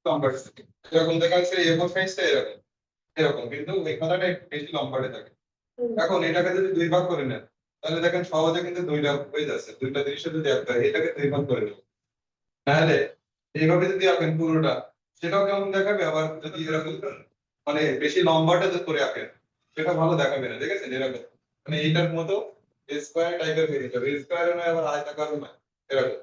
লম্বাটে থাকে। এরকম দেখা যাচ্ছে এই এফ সাইজটা এরকম এরকম, কিন্তু এই কথাটা একটু বেশি লম্বাটে থাকে। এখন এটাকে যদি দুই ভাগ করে নেন, তাহলে দেখেন সহজে কিন্তু দুইটা হয়ে যাচ্ছে, দুইটা দৃশ্য যদি একটা হয়, এটাকে দুই ভাগ করে নেন, তাহলে এইভাবে যদি আঁকেন পুরোটা, সেটাও কেমন দেখাবে। আবার যদি এরকম মানে বেশি লম্বাটা যদি করে আঁকেন, সেটা ভালো দেখাবে না, দেখেছেন এরকম, মানে এইটার মতো স্কোয়ার টাইপের হয়ে যাবে, স্কোয়ারও নয় আবার আয়তাকারও নয়, এরকম।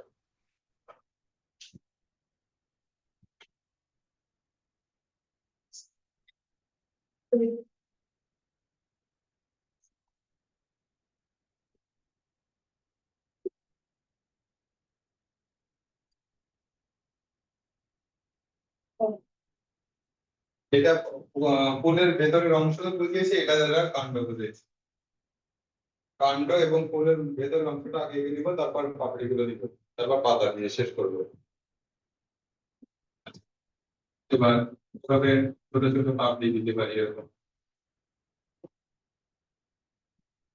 এটা ফুলের ভেতরের অংশ বুঝিয়েছি, এটা দ্বারা কাণ্ড বুঝিয়েছি। কাণ্ড এবং ফুলের ভেতরের অংশটা আগে এগিয়ে নিব, তারপর পাপড়িগুলো দিব, তারপর পাতা দিয়ে শেষ করবো। এবার এভাবে ছোট ছোট পাপড়ি দিতে পারি এরকম।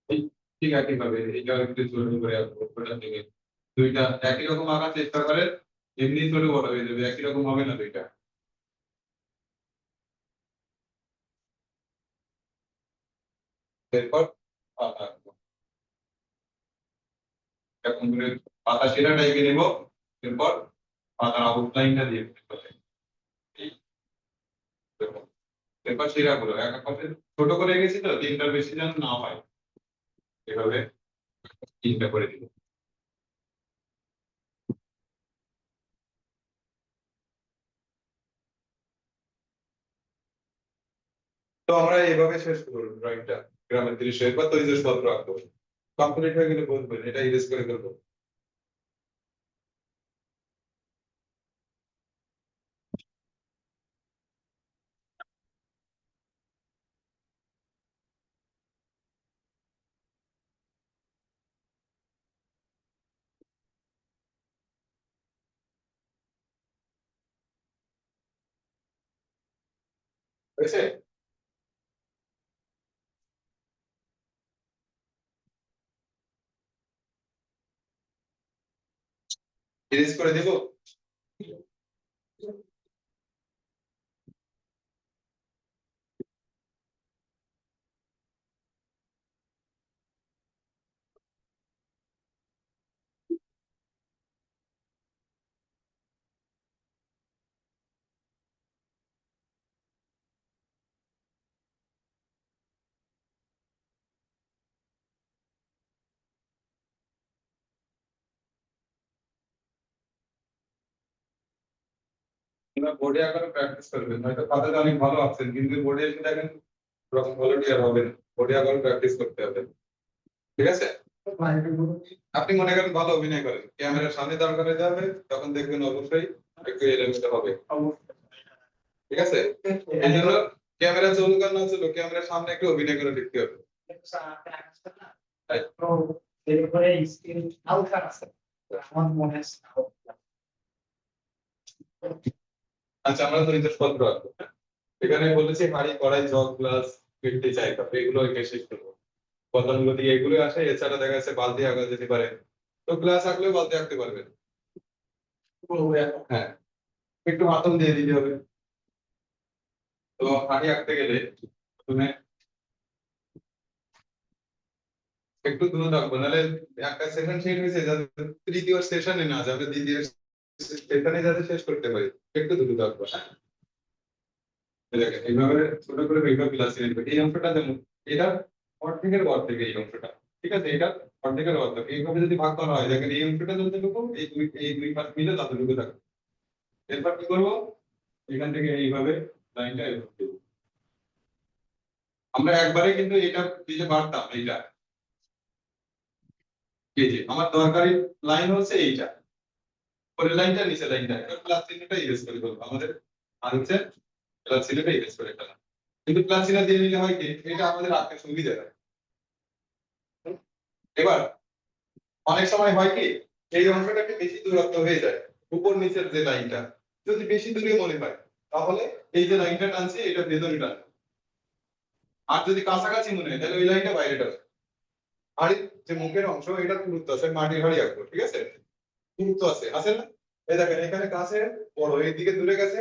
ঠিক ঠিক একইভাবে এইটা একটু ছোট করে আঁকবো, ওটা থেকে দুইটা একই রকম আঁকার চেষ্টা করে, এমনি ছোট বড় হয়ে যাবে, একই রকম হবে না দুইটা। এরপর পাতা আঁকবো, এরকম করে পাতা সেরাটা এঁকে নেবো। এরপর পাতার আউটলাইনটা দিয়ে দিতে হবে। এই এরকম। এরপর সেরা গুলো এক এক পাশে ছোট করে এঁকেছি তো, তিনটার বেশি যেন না হয়, এভাবে তিনটা করে দিব। তো আমরা এইভাবে শেষ করবো ড্রয়িংটা, গ্রামের দৃশ্য। এরপর তো জিনিসপত্র আঁকবো, কমপ্লিট হয়ে গেলে বলবেন, এটা ইরেজ করে ফেলবো। হয়েছে? ইরেজ করে দেবো। তোমরা বোর্ডে আঁকানো প্র্যাকটিস করবেন, হয়তো খাতাতে অনেক ভালো আছেন, কিন্তু বোর্ডে এসে দেখেন ওরকম ভালো আর হবে না। বোর্ডে আঁকানো প্র্যাকটিস করতে হবে, ঠিক আছে? আপনি মনে করেন ভালো অভিনয় করেন, ক্যামেরার সামনে দাঁড় করে যাবে, তখন দেখবেন অবশ্যই একটু এলোমেলো হবে, ঠিক আছে? এই জন্য ক্যামেরা চলুক আর না চলুক, ক্যামেরার সামনে একটু অভিনয় করে দেখতে হবে। তাই। আচ্ছা, আমরা তো জিনিসপত্র আঁকবো, হ্যাঁ? এখানে বলেছি হাঁড়ি কড়াই জগ গ্লাস পেট্টি চাই কাপ, এগুলো এঁকে শেষ করবো। গতানুগতিক এগুলো আসে, এছাড়া দেখা যাচ্ছে বালতি আঁকা যেতে পারে, তো গ্লাস আঁকলেও বালতি আঁকতে পারবেন। হ্যাঁ, একটু মাথন দিয়ে দিতে হবে। তো হাঁড়ি আঁকতে গেলে প্রথমে একটু দূর থাকবো, নাহলে একটা সেশন শেষ হয়েছে যাতে তৃতীয় সেশনে না যাবে, দ্বিতীয় সেশনে যাতে শেষ করতে পারি, একটু দূর থাকবো, হ্যাঁ? দেখেন এইভাবে ছোট করে এইভাবে ক্লাস নেবে, এই অংশটা যেমন এটা অর্ধেকের অর্ধেক, এই অংশটা, ঠিক আছে, এটা অর্ধেকের অর্ধেক, এইভাবে যদি ভাগ করা হয়, দেখেন এই অংশটা যতটুকু, এই দুই পাশ মিলে ততটুকু থাকবে। এরপর কি করবো, এখান থেকে এইভাবে লাইনটা এভাবে দেবো। আমরা একবারে কিন্তু এটা দিতে পারতাম, এইটা এই যে আমার দরকারি লাইন হচ্ছে এইটা, পরের লাইনটা নিচে লাইনটা, এবার প্লাস চিহ্নটা ইরেজ করে ফেলবো আমাদের, আর হচ্ছে প্লাস চিহ্নটা ইরেজ করে ফেলা। কিন্তু প্লাস চিহ্ন দিয়ে নিলে হয় কি, এটা আমাদের আঁকতে সুবিধা হয়। এবার অনেক সময় হয় কি, এই অংশটা একটু বেশি দূরত্ব হয়ে যায়, উপর নিচের যে লাইনটা যদি বেশি দূরে মনে হয়, তাহলে এই যে লাইনটা টানছি এটা ভেতরে টানবে, আর যদি কাছাকাছি মনে হয় তাহলে ওই লাইনটা বাইরে টানবে। হাড়ির যে মুখের অংশ, এটা দূরত্ব আছে, মাটির হাড়ি আঁকবো, ঠিক আছে, দূরত্ব আছে আছে না? এই দেখেন এখানে কাছে বড়, এইদিকে দূরে গেছে,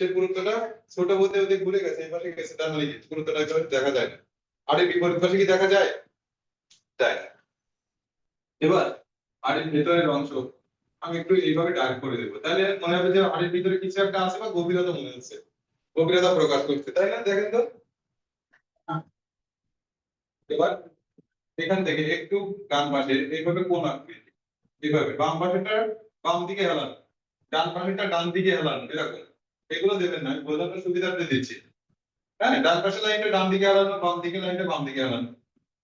সে পুরুত্বটা ছোট বলতে ওদের ঘুরে গেছে এই পাশে গেছে, তার মানে কি পুরুত্বটা এভাবে দেখা যায় না। আর এই বিপরীত পাশে কি দেখা যায়? যায় না। এবার আড়ির ভেতরের অংশ আমি একটু এইভাবে ডার্ক করে দেবো, তাহলে মনে হবে যে আড়ির ভিতরে কিছু একটা আছে বা গভীরতা মনে হচ্ছে, গভীরতা প্রকাশ করছে, তাই না? দেখেন তো। এবার এখান থেকে একটু ডান পাশে এইভাবে কোণ আঁকবে, এইভাবে বাম পাশেটা বাম দিকে হেলান, ডান পাশেটা ডান দিকে হেলান, এরকম। এগুলো দেবেন না, আমি বোঝানোর সুবিধার্থে দিচ্ছি। হ্যাঁ, ডান পাশের লাইনটা ডান দিকে হেলানো, বাম দিকে লাইনটা বাম দিকে হেলানো।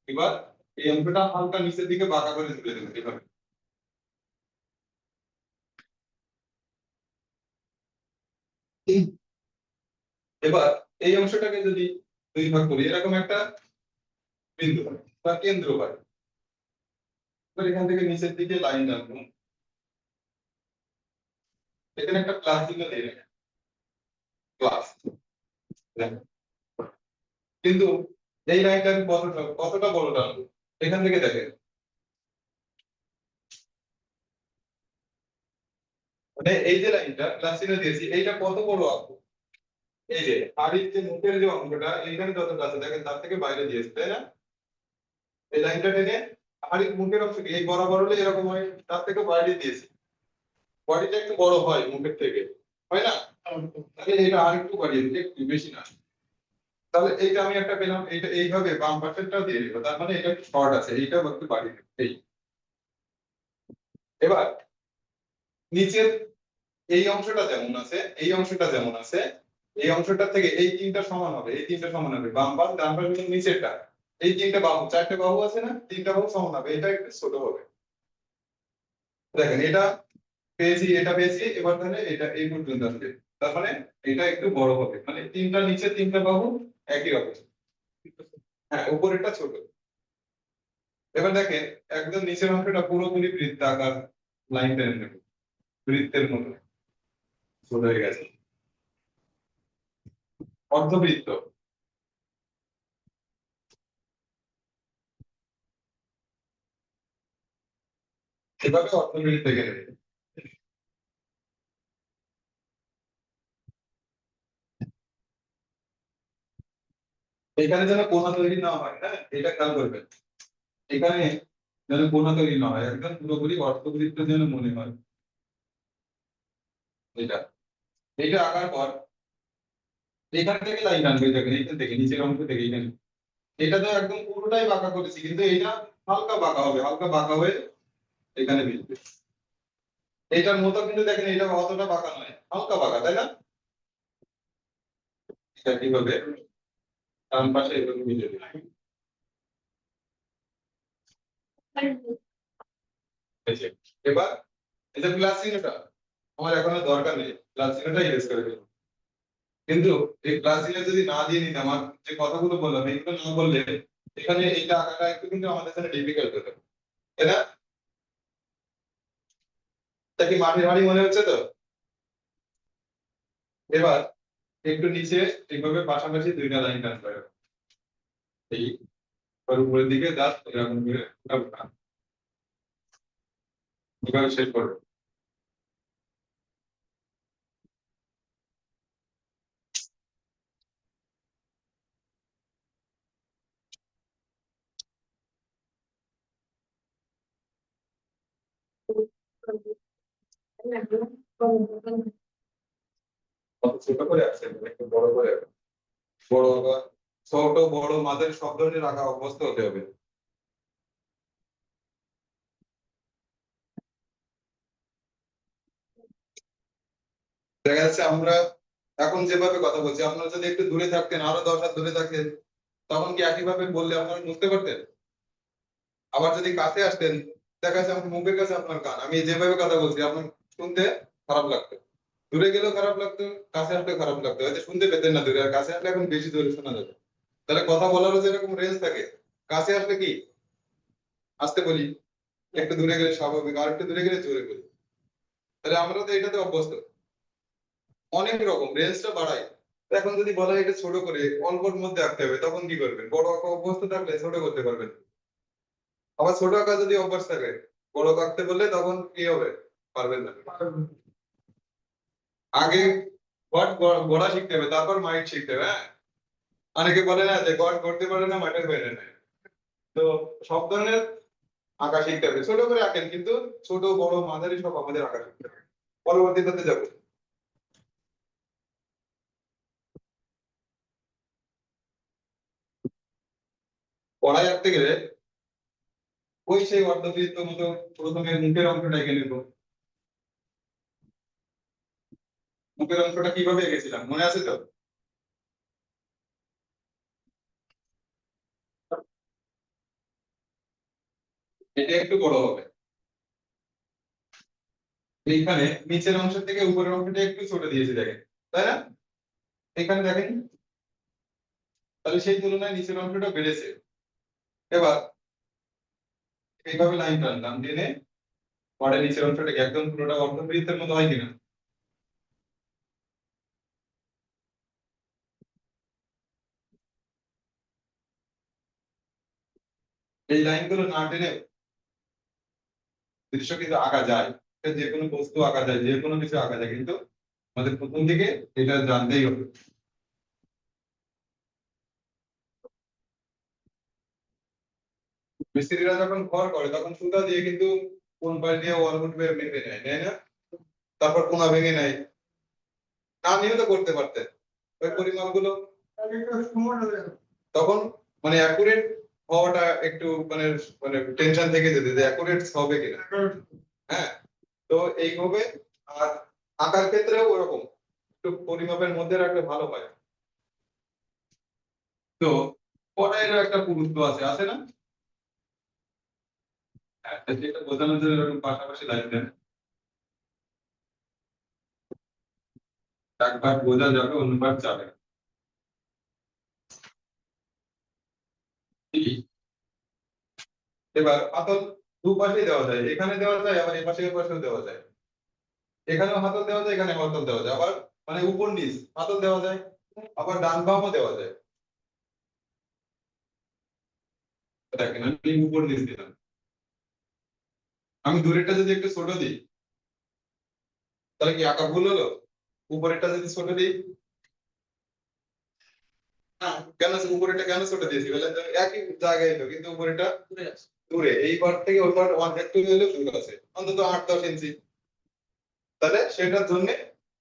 এবার এই অংশটা হালকা নিচের দিকে বাঁকা করে তুলে দেবেন এভাবে। এবার এই অংশটাকে যদি দুই ভাগ করি, এরকম একটা বিন্দু হয় বা কেন্দ্র হয়। এবার এখান থেকে নিচের দিকে লাইন টানবো, এখানে একটা প্লাস চিহ্ন দিয়ে রাখি, প্লাস। কিন্তু এই লাইনটা আমি কতটা কতটা বড় টানবো, এখান থেকে দেখেন, মানে এই যে লাইনটা প্লাস চিহ্ন দিয়েছি, এইটা কত বড় আঁকবো। এই যে আড়ির যে মুখের যে অংশটা এইখানে যতটা আছে দেখেন তার থেকে বাইরে দিয়েছে, তাই না? এই লাইনটা টেনে আড়ির মুখের অংশকে এই বরাবর হলে এরকম হয়, তার থেকে বাইরে দিয়েছি। বডিটা একটু বড় হয় মুখের থেকে, হয় না? তাহলে এটা আরেকটু বাড়িয়ে দিতে, একটু বেশি না। তাহলে এইটা আমি একটা পেলাম, এইটা এইভাবে বাম পাশেরটা দিয়ে দিব, তার মানে এটা একটু শর্ট আছে, এইটা একটু বাড়িয়ে দেব। এই এবার নিচের এই অংশটা যেমন আছে, এই অংশটা যেমন আছে, এই অংশটা থেকে এই তিনটা সমান হবে, এই তিনটা সমান হবে, বাম পাশ ডান পাশ এবং নিচেরটা। এই তিনটা বাহু, চারটে বাহু আছে না, তিনটা বাহু সমান হবে, এটা একটু ছোট হবে। দেখেন এটা পেয়েছি, এটা পেয়েছি, এবার তাহলে এটা এই পর্যন্ত আসবে, তার মানে এটা একটু বড় হবে, মানে তিনটা নিচে তিনটা বাহু একই রকম। হ্যাঁ, উপরেরটা ছোট। এবার দেখেন একদম নিচের অংশটা পুরোপুরি বৃত্তাকার লাইন টেনে নেব, বৃত্তের মতো ছোট হয়ে গেছে, অর্ধবৃত্ত। এভাবে অর্ধবৃত্ত এঁকে নেবে। এখানে যেন কোণা তৈরি না হয়, হ্যাঁ এটা খেয়াল করবেন। এখানে যেন কোণা তৈরি না হয়, একদম পুরোপুরি অর্ধবৃত্ত যেন মনে হয়। এটা এটা আঁকার পর এখান থেকে লাইন টানবে, দেখেন এখান থেকে নিচের অংশ থেকে এখানে, এটা তো একদম পুরোটাই বাঁকা করেছি, কিন্তু এটা হালকা বাঁকা হবে, হালকা বাঁকা হয়ে এখানে মিলবে। এটার মতো কিন্তু দেখেন এটা অতটা বাঁকা নয়, হালকা বাঁকা, তাই না? এটা কিভাবে ডান পাশে এভাবে মিলে দেবে। এই যে, এবার এই যে প্লাস চিহ্নটা আমার এখন আর দরকার নেই, প্লাস চিহ্নটা ইরেজ করে দেব। কিন্তু এই প্লাস চিহ্ন যদি না দিয়ে নিতাম, আর যে কথাগুলো বললাম এইগুলো না বললে এখানে এইটা আঁকাটা একটু কিন্তু আমাদের জন্য ডিফিকাল্ট হতো, তাই না? এটা কি মাটির হাঁড়ি মনে হচ্ছে তো? এবার একটু নিচে এইভাবে পাশাপাশি দুইটা লাইন টান করে, এই আর উপরের দিকে দাঁত এরকম করে এভাবে শেষ করবে। কত ছোট করে আছে, একটু বড় করে, বড় আঁকা, ছোট বড় মাঝের সব ধরনের আঁকা অভ্যস্ত হতে হবে। দেখা যাচ্ছে আমরা এখন যেভাবে কথা বলছি, আপনারা যদি একটু দূরে থাকতেন, আরো 10 হাত দূরে থাকতেন, তখন কি একইভাবে বললে আপনারা বুঝতে পারতেন? আবার যদি কাছে আসতেন, দেখা যাচ্ছে আমার মুখের কাছে আপনার কান, আমি যেভাবে কথা বলছি আপনার শুনতে খারাপ লাগতো, দূরে গেলেও খারাপ লাগতো, কাছে আসলেও খারাপ লাগতো, হয়তো শুনতে পেতেন না দূরে, আর কাছে আসলে এখন বেশি জোরে শোনা যাবে। তাহলে কথা বলারও যেরকম রেঞ্জ থাকে, কাছে আসলে কি আসতে বলি, একটু দূরে গেলে স্বাভাবিক, আর একটু দূরে গেলে জোরে বলি। তাহলে আমরা তো এটাতে অভ্যস্ত, অনেক রকম রেঞ্জটা বাড়াই। তো এখন যদি বলা হয় এটা ছোট করে অল্পর মধ্যে আঁকতে হবে, তখন কি করবেন? বড় আঁকা অভ্যস্ত থাকলে ছোট করতে পারবেন, আবার ছোট আঁকা যদি অভ্যাস থাকে বড় আঁকতে বললে তখন কি হবে? পারবেন না। আগে গড গড়া শিখতে হবে, তারপর মাইট শিখতে হবে। হ্যাঁ, অনেকে বলে না যে গড করতে পারে না, মাইটের বাইরে নেই। তো সব ধরনের আঁকা শিখতে হবে, ছোট করে আঁকেন, কিন্তু ছোট বড় মাঝারি সব আমাদের আঁকা শিখতে হবে। পরবর্তীতে যাবো। পড়ায় আঁকতে গেলে ওই সেই অর্ধবৃত্ত মতো প্রথমে মুখের অংশটা এঁকে নেবো। মুখের অংশটা কিভাবে এঁকেছিলাম মনে আছে তো? এটা একটু বড় হবে। এইখানে নিচের অংশ থেকে উপরের অংশটা একটু ছোট দিয়েছি দেখেন, তাই না? এখানে দেখেন, তাহলে সেই তুলনায় নিচের অংশটা বেড়েছে। এবার এইভাবে লাইন টানলাম, টেনে পরে নিচের অংশটাকে একদম পুরোটা অর্ধবৃত্তের মতো হয় কিনা। এই লাইনগুলো না টেনে দৃশ্য কিন্তু আঁকা যায়, যে কোনো বস্তু আঁকা যায়, যে কোনো কিছু আঁকা যায়, কিন্তু আমাদের প্রথম দিকে এটা জানতেই হবে। মিস্ত্রিরা যখন ঘর করে তখন সুতা দিয়ে কিন্তু কোন পাশ দিয়ে ওয়াল উঠবে মেপে নেয়, তাই না? তারপর কোনা ভেঙে নেয়, না নিয়েও তো করতে পারতেন ওই পরিমাপগুলো। তখন মানে অ্যাকুরেট হওয়াটা একটু মানে মানে টেনশন থেকে যেতে যে অ্যাকুরেট হবে কিনা। হ্যাঁ, তো এইভাবে। আর আঁকার ক্ষেত্রেও ওরকম একটু পরিমাপের মধ্যে রাখলে ভালো হয়। তো পড়াইয়েরও একটা গুরুত্ব আছে, আছে না? হ্যাঁ, যেটা বোঝানোর জন্য এরকম পাশাপাশি লাইন দেন, এক ভাগ বোঝা যাবে, অন্য ভাগ যাবে না। ঠিক। এবার হাতল দুপাশেই দেওয়া যায়, এখানে দেওয়া যায়, আবার এই পাশে ওই পাশেও দেওয়া যায়। এখানেও হাতল দেওয়া যায়, এখানে হাতল দেওয়া যায়, আবার মানে উপর নিচ হাতল দেওয়া যায়, আবার ডান বামও দেওয়া যায়। দেখেন আমি উপর নিচ দিলাম, আমি দূরেরটা যদি একটু ছোট দিই তাহলে কি আঁকা ভুল হলো? উপরেরটা যদি ছোট দিই, না কেন উপরেরটা কেন ছোট দিয়েছি বলে তো একই জায়গায় তো, কিন্তু উপরেরটা দূরে, এই পার থেকে ওই পার ওয়ান একটু হলেও দূর আছে, অন্তত 8-10 ইঞ্চি, তাহলে সেটার জন্য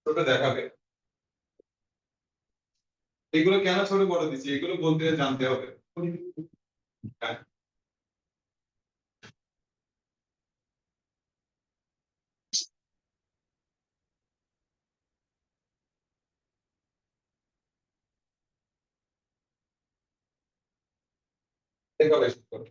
ছোট দেখাবে। এগুলো কেন ছোট বড় দিচ্ছি এগুলো বলতে জানতে হবে। হ্যাঁ, এভাবে শুরু করো।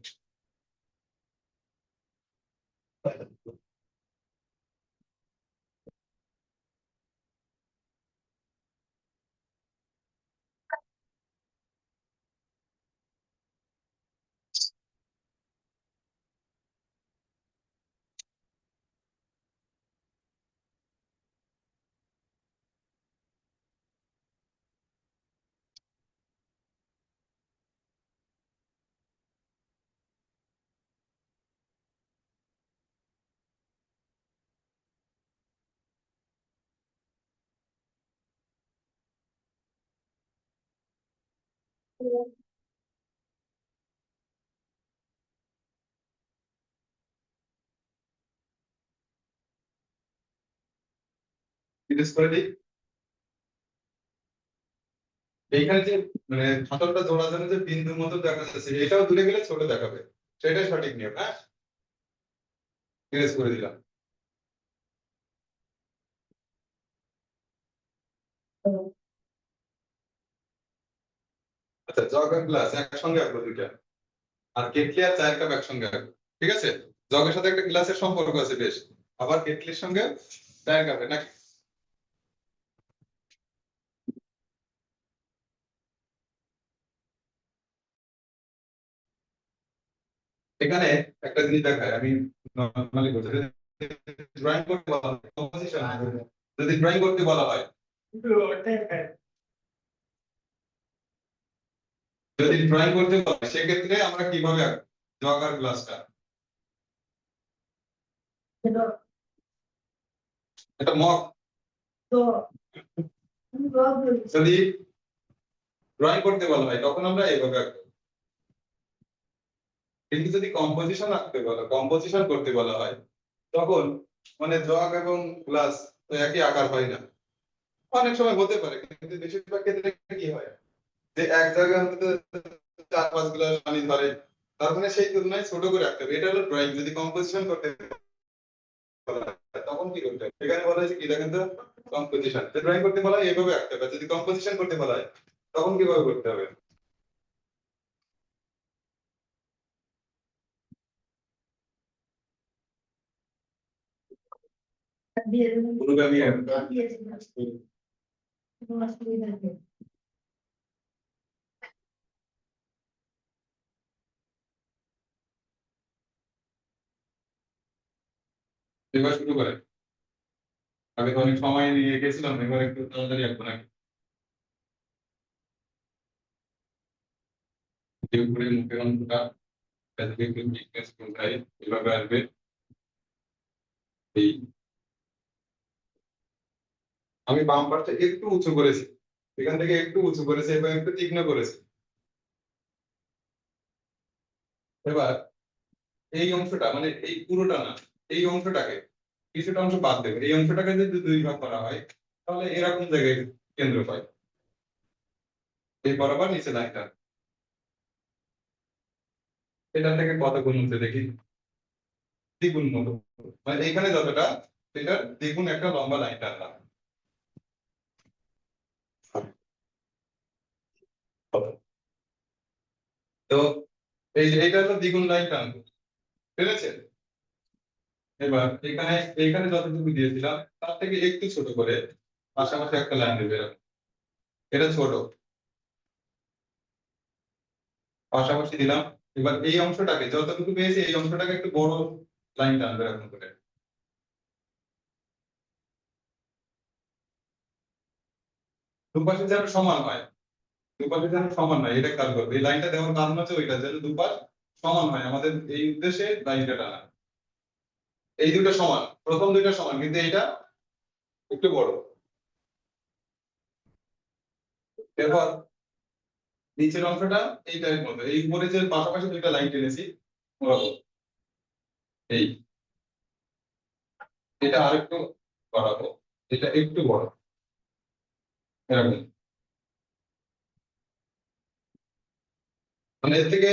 জিজ্ঞেস করে দিই, এইখানে যে মানে ফাটলটা জোড়ার জন্য যে বিন্দুর মতো দেখা যাচ্ছে এটাও দূরে গেলে ছোট দেখাবে, সেটাই সঠিক নিয়ম। হ্যাঁ, জিজ্ঞেস করে দিলাম। আচ্ছা, জগ আর গ্লাস একসঙ্গে আঁকবো দুইটা, আর কেটলি আর চায়ের কাপ একসঙ্গে আঁকবো। ঠিক আছে, জগের সাথে একটা গ্লাসের সম্পর্ক আছে বেশ, আবার কেটলির সঙ্গে চায়ের কাপে নাকি। এখানে একটা জিনিস দেখায়, আমি নর্মালি বলছি, ড্রয়িং করতে বলা হয় composition, যদি ড্রয়িং করতে বলা হয়, যদি ড্রয়িং করতে বলা হয় সেক্ষেত্রে আমরা কিভাবে আঁকবো জগ আর গ্লাসটা? এটা মগ, যদি ড্রয়িং করতে বলা হয় তখন আমরা এইভাবে আঁকবো, কিন্তু যদি কম্পোজিশন আঁকতে বলা কম্পোজিশন করতে বলা হয় তখন মানে জগ এবং গ্লাস তো একই আকার হয় না। অনেক সময় হতে পারে কিন্তু বেশিরভাগ ক্ষেত্রে কি হয় যে এক জায়গায় অন্তত 4-5 গ্লাস পানি ধরে, তার মানে সেই তুলনায় ছোট করে আঁকতে হবে। এটা হলো ড্রয়িং। যদি কম্পোজিশন করতে বলা হয় তখন কি করতে হবে, এখানে বলা হয়েছে কি দেখেন তো, কম্পোজিশন। ড্রয়িং করতে বলা হয় এইভাবে আঁকতে হবে, যদি কম্পোজিশন করতে বলা হয় তখন কিভাবে করতে হবে। পুরোগামী এবার শুরু করে, আগে তো অনেক সময় নিয়ে গেছিলাম, এবার একটু তাড়াতাড়ি আঁকবো নাকি। উপরে মুখের অংশটা কোনটাই এভাবে আসবে। এই আমি বাম পাশটা একটু উঁচু করেছি, এখান থেকে একটু উঁচু করেছি এবং একটু তীক্ষ্ণ করেছি। এবার এই অংশটা মানে এই পুরোটা না, এই অংশটাকে কিছুটা অংশ বাদ দেবে। এই অংশটাকে যদি দুই ভাগ করা হয় তাহলে এরকম জায়গায় কেন্দ্র পায়, এই বরাবর নিচে লাইনটা। এটা থেকে কত গুণ হচ্ছে দেখি, দ্বিগুণ মতো, মানে এখানে যতটা সেটার দ্বিগুণ একটা লম্বা লাইন টানলাম। তো এই যে এটা হলো দ্বিগুণ লাইন টানবো, ঠিক আছে। এবার এখানে এইখানে যতটুকু দিয়েছিলাম তার থেকে একটু ছোট করে পাশাপাশি একটা লাইন দেবে এরকম। এটা ছোট, পাশাপাশি দিলাম। এবার এই অংশটাকে যতটুকু পেয়েছি এই অংশটাকে একটু বড় লাইন টানবে এরকম করে। দুপাশে যেন সমান হয়, দুপাশে যেন সমান হয় এটা খেয়াল করবে। এই লাইনটা দেওয়ার কারণ হচ্ছে ওইটা যেন দুপাশ সমান হয়, আমাদের এই উদ্দেশ্যে লাইনটা টানা। এই দুটো সমান, প্রথম দুইটা সমান কিন্তু এইটা একটু বড়। এরপর নিচের অংশটা এইটার মতো, এই উপরে যে পাশাপাশি দুইটা লাইন টেনেছি ওরকম। এই এটা আরেকটু বাড়াবো, এটা একটু বড় এরকম। মানে এর থেকে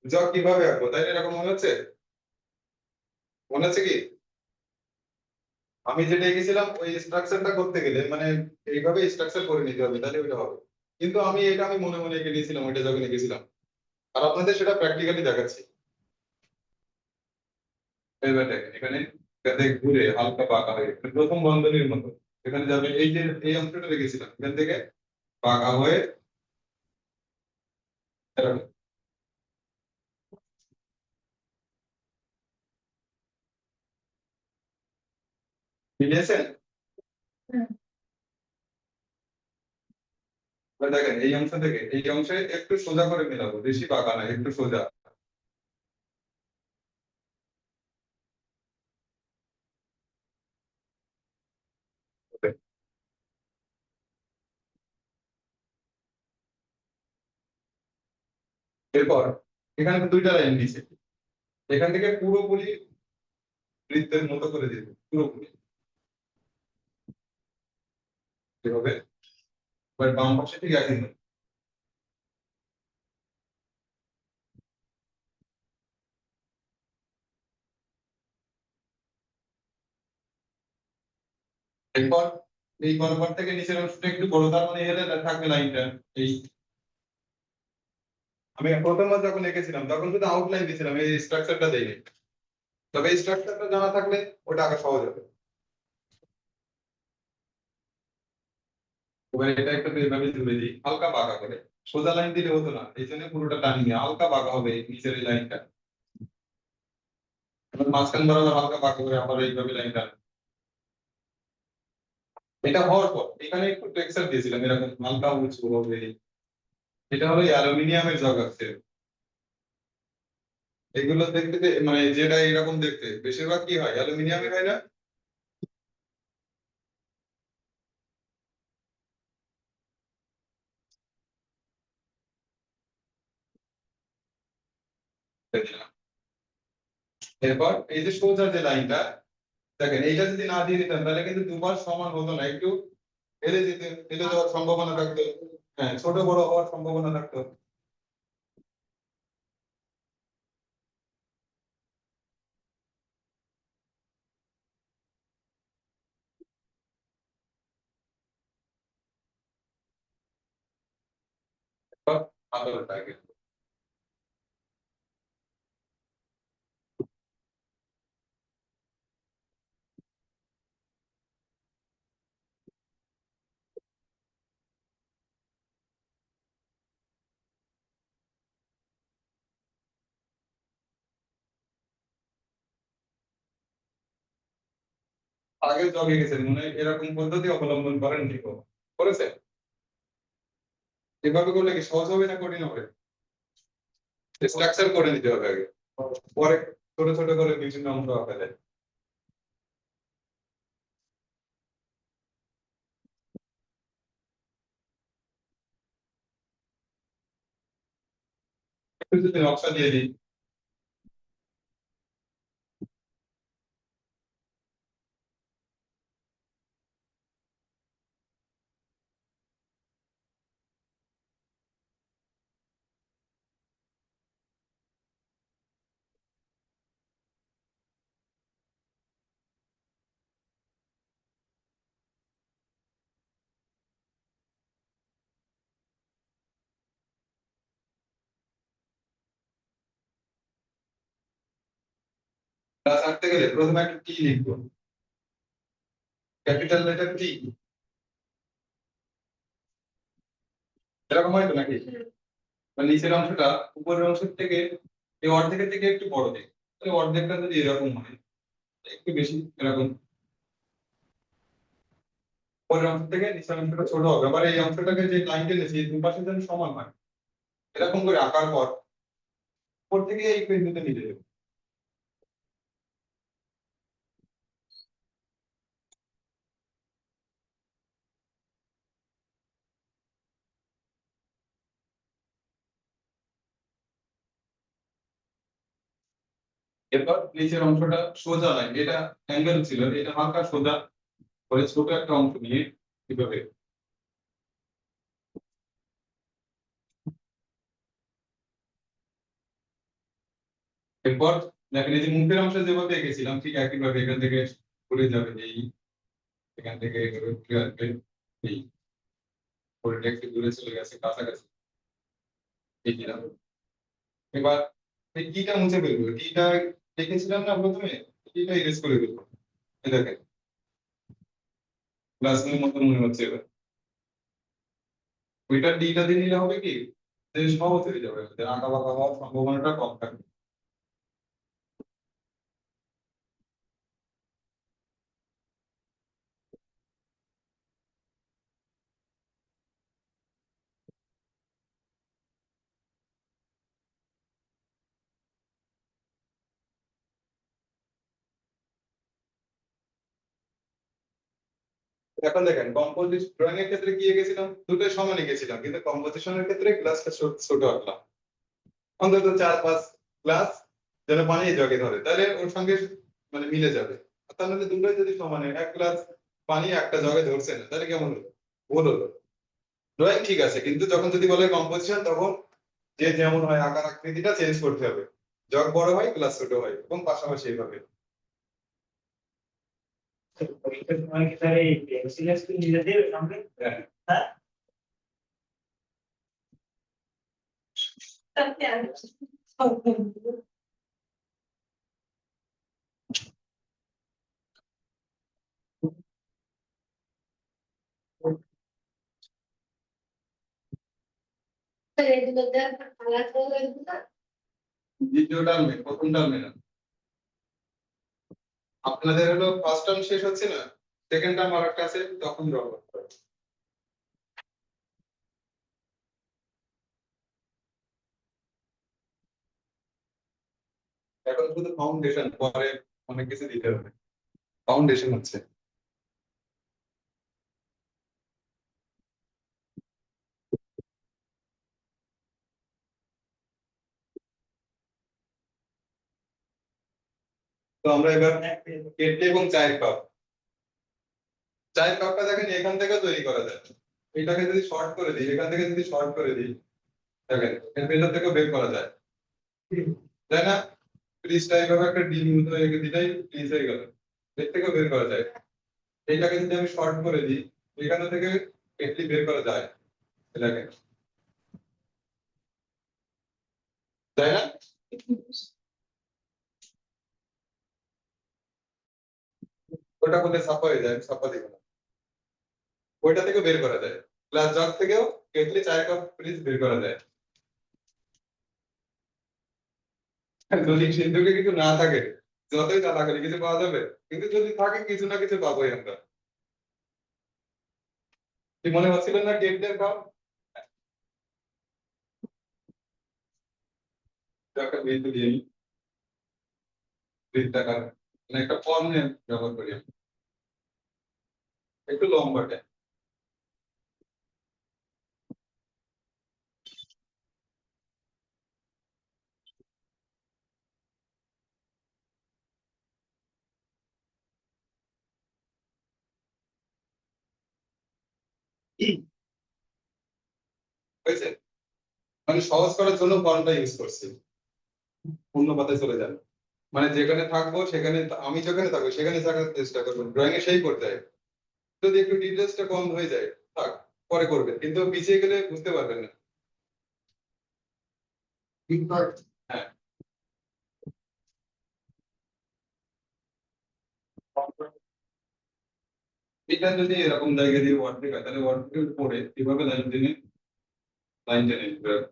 জগ কিভাবে আঁকবো তাই না, এরকম মনে হচ্ছে, মনে হচ্ছে কি আমি যেটা এঁকেছিলাম ওই স্ট্রাকচারটা করতে গেলে মানে এইভাবে স্ট্রাকচার করে নিতে হবে তাহলে ওইটা হবে। কিন্তু আমি মনে মনে এঁকে নিয়েছিলাম ওইটা যখন এঁকেছিলাম, আর আপনাদের সেটা প্র্যাকটিক্যালি দেখাচ্ছি। এবার দেখেন এখানে যাতে ঘুরে হালকা বাঁকা হয়ে প্রথম বন্ধনীর মতো এখানে যাবে, এই যে এই অংশটা রেখেছিলাম এখান থেকে বাঁকা হয়ে এরকম। মিলিয়েছেন? এবার দেখেন এই অংশ থেকে এই অংশে একটু সোজা করে মেলাবো, বেশি বাঁকা না, একটু সোজা। এরপর এখানে তো দুইটা লাইন দিয়েছে, এখান থেকে পুরোপুরি বৃত্তের মতো করে দিবে পুরোপুরি এভাবে। এবার বাম পাশে ঠিক একই মতো। এরপর এই বরাবর থেকে নিচের অংশটা একটু বড়, তার মানে এখানে থাকবে লাইনটা। এই আমি প্রথমবার যখন এঁকেছিলাম তখন শুধু আউটলাইন দিয়েছিলাম, এই স্ট্রাকচারটা দেইনি। তবে এই স্ট্রাকচারটা জানা থাকলে ওটা আঁকা সহজ হবে। এবার এটা একটু এইভাবে জুড়ে দিই হালকা বাঁকা করে, সোজা লাইন দিলে হতো না, এই জন্য পুরোটা টানি নিয়ে হালকা বাঁকা হবে এই নিচের এই লাইনটা। এবার মাঝখান বরাবর হালকা বাঁকা করে আবার এইভাবে লাইনটা। এটা হওয়ার পর এখানে একটু টেক্সচার দিয়েছিলাম এরকম হালকা উঁচু হবে। এটা হলো অ্যালুমিনিয়ামের জগ আছে, এগুলো দেখতে মানে যেটা এরকম দেখতে বেশিরভাগ কি হয় অ্যালুমিনিয়ামের হয় না। দিলাম। এরপর এই যে সোজা যে লাইনটা, দেখেন এইটা যদি না দিয়ে দিতাম তাহলে কিন্তু দুবার সমান হতো না, একটু হেলে যাওয়ার সম্ভাবনা থাকতো। হ্যাঁ, ছোট বড় হওয়ার সম্ভাবনা থাকতো। আলোর আগে আগে জগে গেছেন মনে হয়, এরকম পদ্ধতি অবলম্বন করেন ঠিক করেছে। এভাবে করলে কি সহজ হবে না কঠিন হবে? স্ট্রাকচার করে নিতে হবে আগে, পরে ছোট ছোট করে বিভিন্ন অংশ আঁকা যায়। একটু যদি নকশা দিয়ে দিই। ক্লাস আঁকতে গেলে প্রথমে একটা টি লিখবো, ক্যাপিটাল লেটার টি। এরকম হয় তো নাকি? মানে নিচের অংশটা উপরের অংশের থেকে, এই অর্ধেকের থেকে একটু বড় দিক, তাহলে অর্ধেকটা যদি এরকম হয়, একটু বেশি এরকম, উপরের অংশ থেকে নিচের অংশটা ছোট হবে। আবার এই অংশটাকে যে লাইন টেনেছি এই দুপাশে যেন সমান হয়, এরকম করে আঁকার পর উপর থেকে এই বিন্দুতে মিলে যাবে। এরপর নিচের অংশটা সোজা লাইন, এটা অ্যাঙ্গেল ছিল, এটা হালকা সোজা করে ছোট একটা অংশ নিয়ে কিভাবে। এরপর দেখেন এই যে মুখের অংশ যেভাবে এঁকেছিলাম ঠিক একইভাবে এখান থেকে ঘুরে যাবে এই, এখান থেকে এভাবে ঘুরে আসবে এই, পরেরটা একটু দূরে চলে গেছে কাছাকাছি এই দিলাম। এবার এই টিটা মুছে ফেলবো, টিটা লিখেছিলাম না প্রথমে, টিটা ইরেজ করে ফেলবো। এই দেখেন ক্লাসের মতো মনে হচ্ছে এবার। ওইটা টিটা দিয়ে নিলে হবে কি, যে সহজ হয়ে যাবে, যে আঁকা বাঁকা হওয়ার সম্ভাবনাটা কম থাকবে। এখন দেখেন কম্পোজিশন ড্রয়িং এর ক্ষেত্রে কি এঁকেছিলাম, দুটোই সমান এঁকেছিলাম, কিন্তু কম্পোজিশনের ক্ষেত্রে গ্লাসটা ছোট আঁকলাম। অন্তত 4-5 গ্লাস যেন পানি জগে ধরে, তাহলে ওর সঙ্গে মানে মিলে যাবে। আর তা নাহলে দুটোই যদি সমান হয়, এক গ্লাস পানি একটা জগে ধরছে না, তাহলে কেমন হলো? ভুল হলো। ড্রয়িং ঠিক আছে, কিন্তু যখন যদি বলে কম্পোজিশন, তখন যে যেমন হয় আকার আকৃতিটা চেঞ্জ করতে হবে। জগ বড় হয় গ্লাস ছোট হয় এবং পাশাপাশি এইভাবে। পরীক্ষার সময় কি তাহলে এই পেন্সিল স্কেল নিয়ে যেতে হবে সঙ্গে? হ্যাঁ, হ্যাঁ, দ্বিতীয় টার্মে প্রথম টার্মে না, আপনাদের হলো ফার্স্ট টার্ম শেষ হচ্ছে না, সেকেন্ড টার্ম আর একটা আছে, তখন ড্র করতে হবে। এখন শুধু ফাউন্ডেশন, পরে অনেক কিছু দিতে হবে। ফাউন্ডেশন হচ্ছে তো আমরা এবার কেটলি এবং চায়ের কাপ, চায়ের কাপটা দেখেন এখান থেকে তৈরি করা যায়। এটাকে যদি শর্ট করে দিই, এখান থেকে যদি শর্ট করে দিই, দেখেন এর ভেতর থেকে বের করা যায়, তাই না? ফ্রিজটা এইভাবে একটা ডিম মতো রেখে দিলেই ফ্রিজ হয়ে গেল, এর থেকেও বের করা যায়। এইটাকে যদি আমি শর্ট করে দিই, এখান থেকে কেটলি বের করা যায়, দেখেন, তাই না? ওটা করলে ছাপা হয়ে যায়, ছাপা দিব না। ওইটা থেকে বের করা যায়, গ্লাস জার থেকেও কেটলি, চায়ের কাপ, ফ্রিজ বের করা যায়। যদি সিন্ধুকে কিছু না থাকে, যতই তা লাগে কিছু পাওয়া যাবে, কিন্তু যদি থাকে কিছু না কিছু পাবোই আমরা। কি মনে হচ্ছিল না কেটলির কাপ? একটা বিন্দু দিয়ে নিই, বৃত্তাকার, মানে একটা ফর্মে ব্যবহার করি আমরা। একটু লম্বাটে। হয়েছে? মানে সহজ করার জন্য ফর্মটা ইউজ করছি। পূর্ণ পাতায় চলে যান, মানে যেখানে থাকবো সেখানে, আমি যেখানে থাকবো সেখানে থাকার চেষ্টা করবো, ড্রয়িং এ সেই করতে হয়। যদি একটু ডিটেলসটা কম হয়ে যায়, থাক, পরে করবেন, কিন্তু পিছিয়ে গেলে বুঝতে পারবেন না। হ্যাঁ, এটা যদি এরকম জায়গায় দিয়ে ওয়ার্ড থেকে, তাহলে ওয়ার্ড থেকে পড়ে কিভাবে লাইন টেনে, লাইন টেনে নিতে হবে।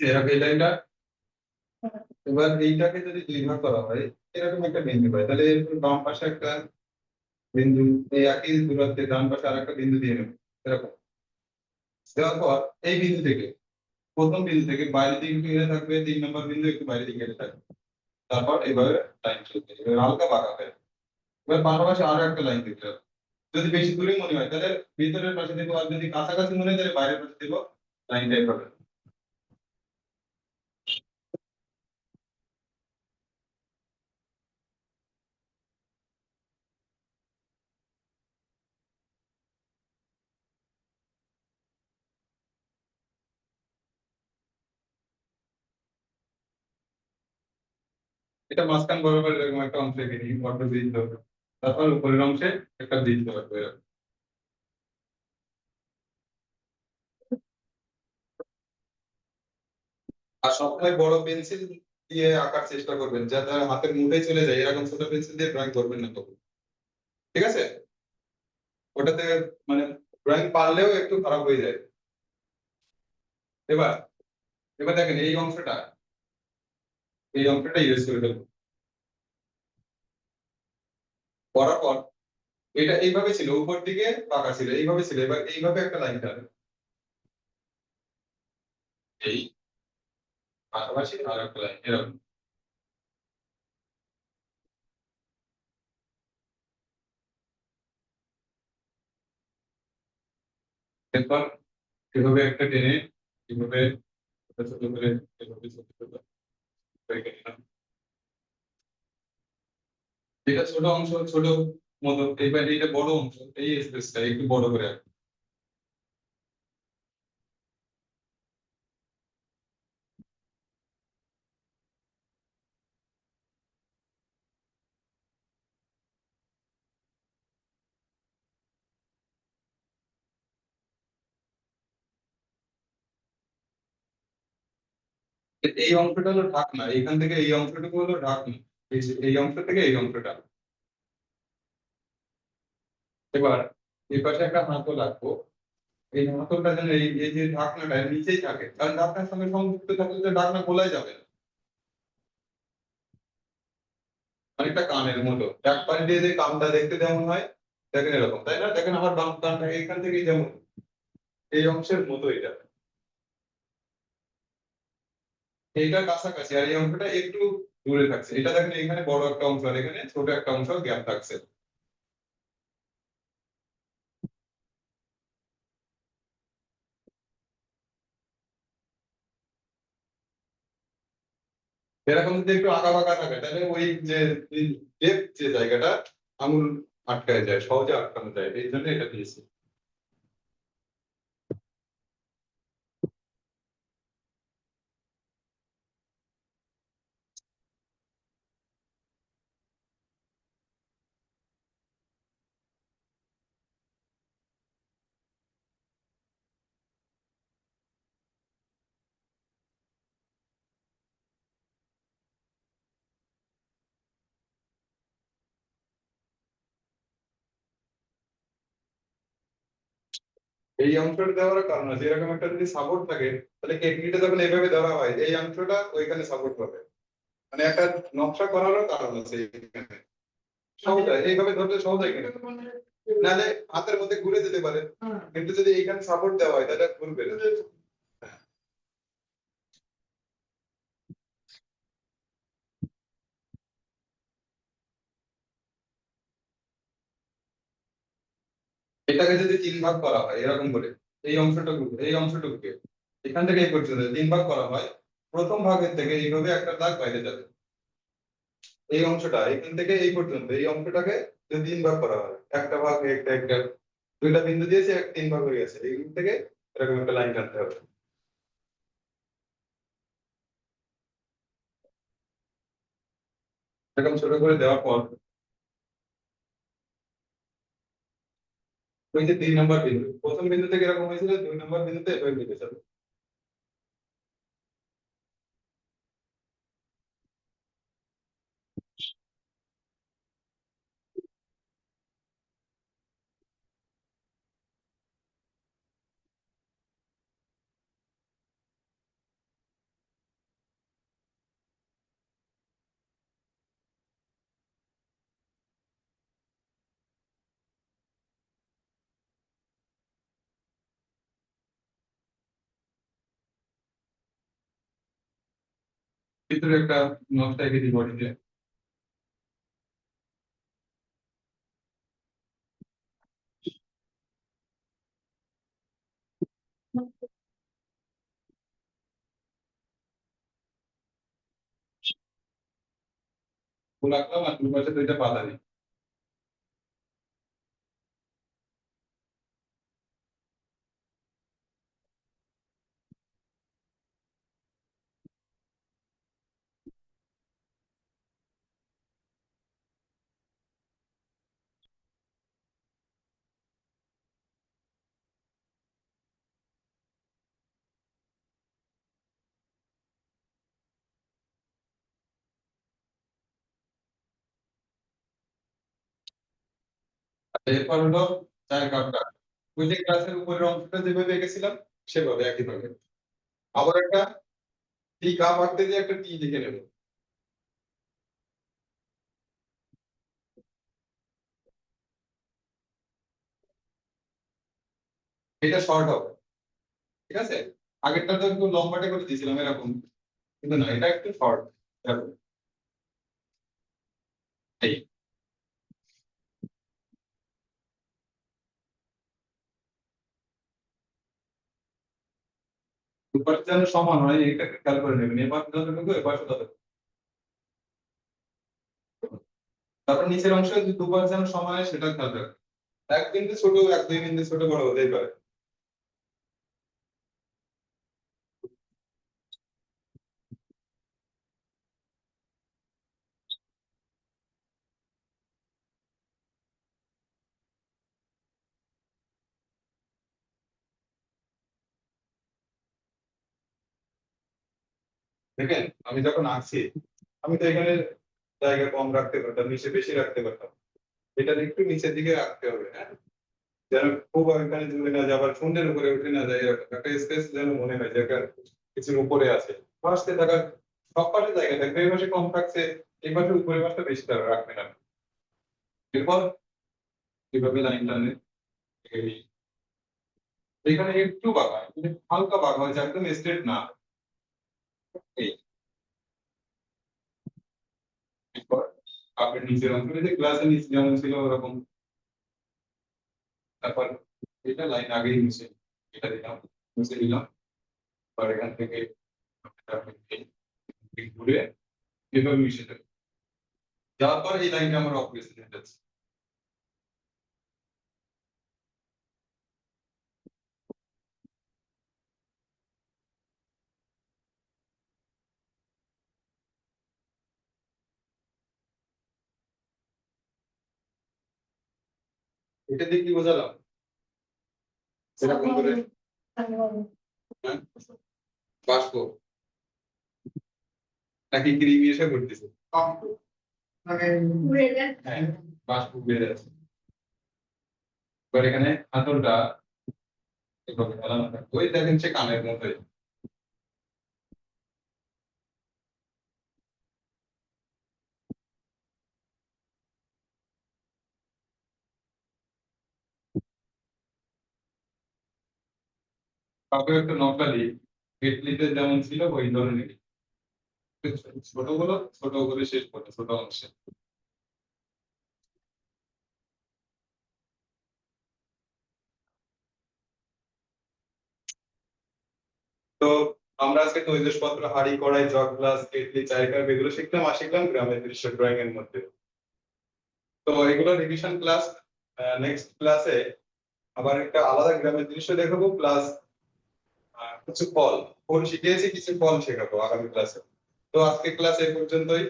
এরকম এই লাইনটা, এবার এইটাকে যদি দুই ভাগ করা হয়, এরকম একটা বিন্দু পাই, তাহলে এর বাম পাশে একটা বিন্দু, এই একই দূরত্বে ডান পাশে আর একটা বিন্দু দিয়ে নেব, এরকম দেওয়ার পর এই বিন্দু থেকে, প্রথম বিন্দু থেকে বাইরের দিকে ঘিরে থাকবে 3 নম্বর বিন্দু, একটু বাইরের দিকে ঘিরে থাকবে, তারপর এইভাবে লাইন চলতে হবে, এবার হালকা বাঁকা হবে। এবার পাশাপাশি আরো একটা লাইন দিতে হবে। যদি বেশি দূরে মনে হয় তাহলে ভিতরের পাশে দেবো, আর যদি কাছাকাছি মনে হয় তাহলে বাইরের পাশে দেবো, লাইনটা এভাবে। এটা মাঝখান বরাবর এরকম একটা অংশ এঁকে নিই, অর্ধবৃত্ত, তারপর উপরের অংশে একটা বৃত্ত রাখবো এরকম। আর সবসময় বড় পেন্সিল দিয়ে আঁকার চেষ্টা করবেন, যাতে হাতের মুঠোয় চলে যায়, এরকম ছোট পেন্সিল দিয়ে ড্রয়িং করবেন না তখন, ঠিক আছে? ওটাতে মানে ড্রয়িং পারলেও একটু খারাপ হয়ে যায়। এবার, এবার দেখেন এই অংশটা, এই অংশটা ইউজ করে ফেলবো করার পর, এটা এইভাবে ছিল, উপর দিকে বাঁকা ছিল, এইভাবে ছিল, এবার এইভাবে একটা লাইন টানবে, এই পাশাপাশি আর একটা লাইন এরকম। এরপর এভাবে একটা টেনে, এভাবে ছোট ছোট করে, এভাবে ছোট ছোট করে কেটে নিলাম। এটা ছোট অংশ, ছোট মতো, এইবার এটা বড় অংশ, এই স্পেসটা একটু বড় করে রাখবো। এই অংশটা হলো ঢাকনা, এখান থেকে এই অংশটুকু হলো ঢাকনা, এই অংশ থেকে এই অংশটা। এবার এই পাশে একটা হাতও রাখবো, এই হাতলটা যেন এই যে ঢাকনাটা এর নিচেই থাকে, কারণ ঢাকনার সঙ্গে সংযুক্ত থাকলে তো ঢাকনা খোলাই যাবে না। অনেকটা কানের মতো, এক পাশ দিয়ে যে কানটা দেখতে যেমন হয়, দেখেন এরকম, তাই না? দেখেন আমার বাম কানটা এইখান থেকে যেমন এই অংশের মতো এটা, এইটার কাছাকাছি, আর এই অংশটা একটু দূরে থাকছে। এটা দেখেন এখানে বড় একটা অংশ আর এখানে ছোট একটা অংশ গ্যাপ থাকছে। এরকম যদি একটু আঁকা বাঁকা থাকে তাহলে ওই যে ডেপ যে জায়গাটা আঙুল আটকায় যায়, সহজে আটকানো যায়, এই জন্য এটা দিয়েছি। এই অংশটা দেওয়ার কারণ আছে, এরকম একটা যদি সাপোর্ট থাকে তাহলে কেটলিটা যখন এইভাবে ধরা হয় এই অংশটা ওইখানে সাপোর্ট পাবে, মানে একটা নকশা করারও কারণ আছে এখানে। সহজ হয় এইভাবে ধরলে, সহজ হয় কিনা, নাহলে হাতের মধ্যে ঘুরে যেতে পারে, কিন্তু যদি এইখানে সাপোর্ট দেওয়া হয় তাহলে আর ঘুরবে না। এটাকে যদি তিন ভাগ করা হয় এরকম করে, এই অংশটুকু এই অংশটুকুকে এখান থেকে এই পর্যন্ত তিন ভাগ করা হয়, প্রথম ভাগের থেকে এইভাবে একটা দাগ বাইরে যাবে। এই অংশটা এখান থেকে এই পর্যন্ত এই অংশটাকে যদি তিন ভাগ করা হয়, একটা ভাগ একটা একটা দুইটা বিন্দু দিয়েছে, তিন ভাগ হয়ে গেছে, এই থেকে এরকম একটা লাইন টানতে হবে। এরকম ছোট করে দেওয়ার পর ওই যে 3 নম্বর বিন্দু, প্রথম বিন্দু থেকে এরকম হয়েছিল, 2 নম্বর বিন্দুতে এভাবে মিলে যাবে। ভিতরে একটা নকশা এঁকে দিব বডিতে। ফুল আঁকলাম আর দুপাশে দুইটা পাতা দিই। আর এরপর হলো চায়ের কাপটা, ওই যে গ্লাসের উপরের অংশটা যেভাবে এঁকেছিলাম সেভাবে একই ভাবে আবার একটা টি কাপ আঁকতে দিয়ে একটা টি লিখে নেব। এটা শর্ট হবে, ঠিক আছে? আগেরটা তো একটু লম্বাটে করে দিয়েছিলাম এরকম, কিন্তু না, এটা একটু শর্ট। দেখো এই দুপাশে যেন সমান হয় এটা খেয়াল করে নেবেন, এবার যতটুকু এবার ততটুকু। তারপর নিচের অংশে দুপাশ যেন সমান হয় সেটা খেয়াল রাখবেন। এক বিন্দু ছোট, এক দুই বিন্দু ছোট বড় হতেই পারে। দেখেন আমি যখন আঁকছি, আমি তো এখানে জায়গা কম রাখতে পারতাম, নিচে বেশি রাখতে পারতাম, এটা একটু নিচের দিকে রাখতে হবে, হ্যাঁ? যেন খুব ওইখানে জুড়ে না যায়, আবার শূন্যের উপরে উঠে না যায়, এরকম একটা স্পেস যেন মনে হয় যে একটা কিছুর উপরে আছে। ফার্স্টে থাকার সব পাশে জায়গা থাকবে, এই পাশে কম থাকছে, এই পাশে উপরে পাশটা বেশি রাখবেন আপনি। এরপর কিভাবে লাইন টানলেন, এখানে একটু বাঁকা, মানে হালকা বাঁকা হয়েছে, একদম স্ট্রেট না। এই এরপর আপনার নিচের অংশ, যে গ্লাসের নিচে যেমন ছিল ওরকম। তারপর এটা লাইন আগেই মুছে, এটা দিলাম, মুছে দিলাম। আর এখান থেকে ঘুরে এভাবে মিশে যাবে, যাওয়ার পর এই লাইনটা আমার অপারেশন যাচ্ছে। এটা দিয়ে কি বোঝালাম? এরকম করে, হ্যাঁ, বাষ্প নাকি ক্রিম এসে করতেছে, হ্যাঁ, বাষ্প বেড়ে যাচ্ছে। এবার এখানে হাতলটা এভাবে ফেলানো থাকবে, ওই দেখেন সে কানের মতোই। কাউকে একটা নকশালি কেটলিতে যেমন ছিল ওই ধরনের, ছোট করে শেষ করতে, ছোট অংশে। তো আমরা আজকে তৈজসপত্র, হাঁড়ি কড়াই জগ গ্লাস কেটলি চায়ের কাপ এগুলো শিখলাম, আর শিখলাম গ্রামের দৃশ্য ড্রয়িং এর মধ্যে। তো এগুলো রিভিশন ক্লাস। নেক্সট ক্লাসে আবার একটা আলাদা গ্রামের দৃশ্য দেখাবো, প্লাস কিছু ফল, ফল শিখিয়েছি, কিছু ফল শেখাবো আগামী ক্লাসে। তো আজকে ক্লাস এই পর্যন্তই,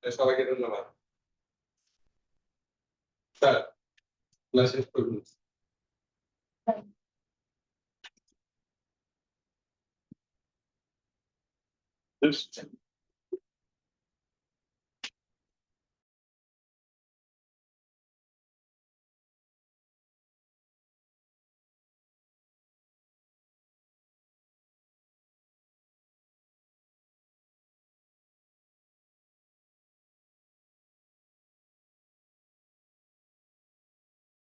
সবাইকে ধন্যবাদ। স্যার, ক্লাস শেষ করুন।